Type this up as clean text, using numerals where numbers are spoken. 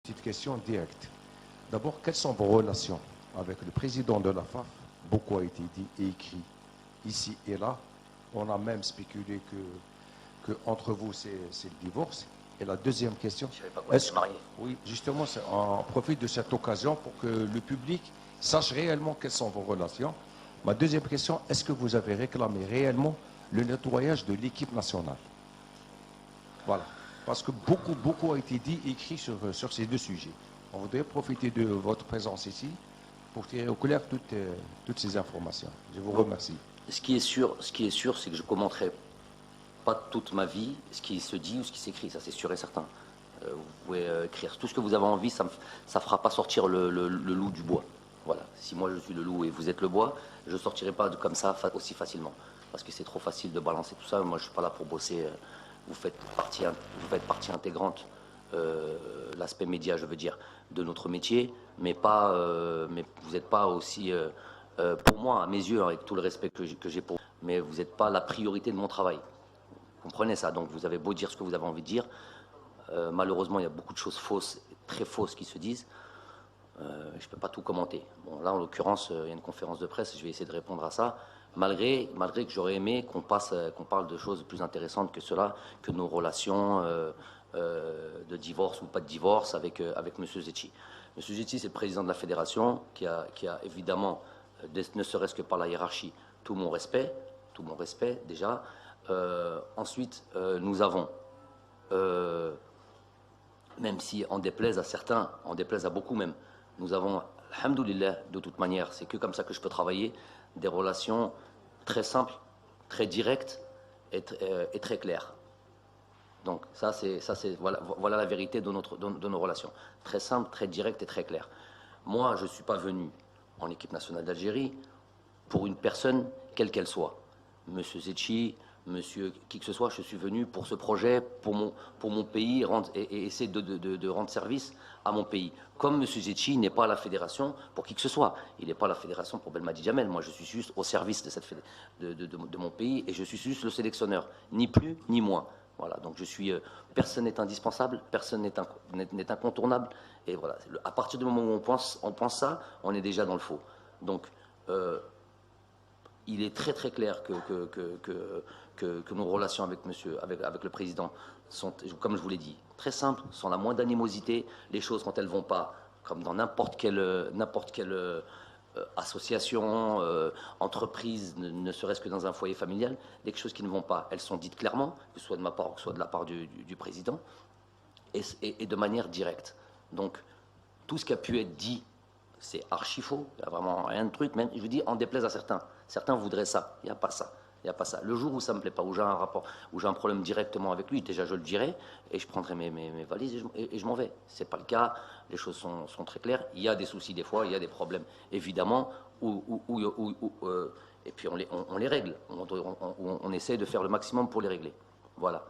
Petite question directe. D'abord, quelles sont vos relations avec le président de la FAF? Beaucoup a été dit et écrit ici et là. On a même spéculé que entre vous, c'est le divorce. Et la deuxième question, je savais pas qu'on était mariés. oui, justement, on profite de cette occasion pour que le public sache réellement quelles sont vos relations. Ma deuxième question, est-ce que vous avez réclamé réellement le nettoyage de l'équipe nationale? Voilà. Parce que beaucoup a été dit et écrit sur ces deux sujets. On voudrait profiter de votre présence ici pour tirer au clair toutes ces informations. Je vous remercie. Ce qui est sûr, c'est que je ne commenterai pas toute ma vie ce qui se dit ou ce qui s'écrit, ça c'est sûr et certain. Vous pouvez écrire tout ce que vous avez envie, ça ne fera pas sortir le loup du bois. Voilà. Si moi je suis le loup et vous êtes le bois, je ne sortirai pas comme ça aussi facilement. Parce que c'est trop facile de balancer tout ça. Moi je ne suis pas là pour bosser. Vous faites partie intégrante, l'aspect média, je veux dire, de notre métier, mais vous n'êtes pas aussi, pour moi, à mes yeux, avec tout le respect que j'ai pour vous, mais vous n'êtes pas la priorité de mon travail. Vous comprenez ça? Donc vous avez beau dire ce que vous avez envie de dire, malheureusement, il y a beaucoup de choses fausses, très fausses qui se disent. Je ne peux pas tout commenter. Bon, là, en l'occurrence, il y a une conférence de presse, je vais essayer de répondre à ça. Malgré que j'aurais aimé qu'on parle de choses plus intéressantes que cela, que nos relations de divorce ou pas de divorce avec M. Zetchi. M. Zetchi, c'est le président de la fédération qui a évidemment, ne serait-ce que par la hiérarchie, tout mon respect déjà. Ensuite, nous avons, même si en déplaise à certains, en déplaise à beaucoup même, nous avons, alhamdoulilah, de toute manière, c'est que comme ça que je peux travailler, des relations très simples, très directes et très claires. Donc voilà la vérité de nos relations. Très simple, très directe et très claire. Moi, je ne suis pas venu en équipe nationale d'Algérie pour une personne, quelle qu'elle soit. Monsieur Zetchi, monsieur qui que ce soit, je suis venu pour ce projet, pour mon pays et essayer de rendre service à mon pays. Comme monsieur Zetchi n'est pas à la fédération pour qui que ce soit. Il n'est pas à la fédération pour Belmadi Jamel. Moi, je suis juste au service de mon pays et je suis juste le sélectionneur. Ni plus, ni moins. Voilà, donc personne n'est indispensable, personne n'est incontournable. Et voilà, à partir du moment où on pense ça, on est déjà dans le faux. Donc, il est très clair que nos relations avec le président sont, comme je vous l'ai dit, très simples, sans la moindre animosité. Les choses, quand elles ne vont pas, comme dans n'importe quelle association, entreprise, ne serait-ce que dans un foyer familial, les choses qui ne vont pas, elles sont dites clairement, que ce soit de ma part ou que ce soit de la part du président, et de manière directe. Donc, tout ce qui a pu être dit, c'est archi faux, il n'y a vraiment rien de truc, même, je vous dis, en déplaise à certains. Certains voudraient ça, il n'y a pas ça. Il n'y a pas ça. Le jour où ça ne me plaît pas, où j'ai un rapport, où j'ai un problème directement avec lui, déjà je le dirai, et je prendrai mes valises et je m'en vais. Ce n'est pas le cas, les choses sont très claires. Il y a des soucis des fois, il y a des problèmes, évidemment, et puis on les règle. On essaie de faire le maximum pour les régler. Voilà.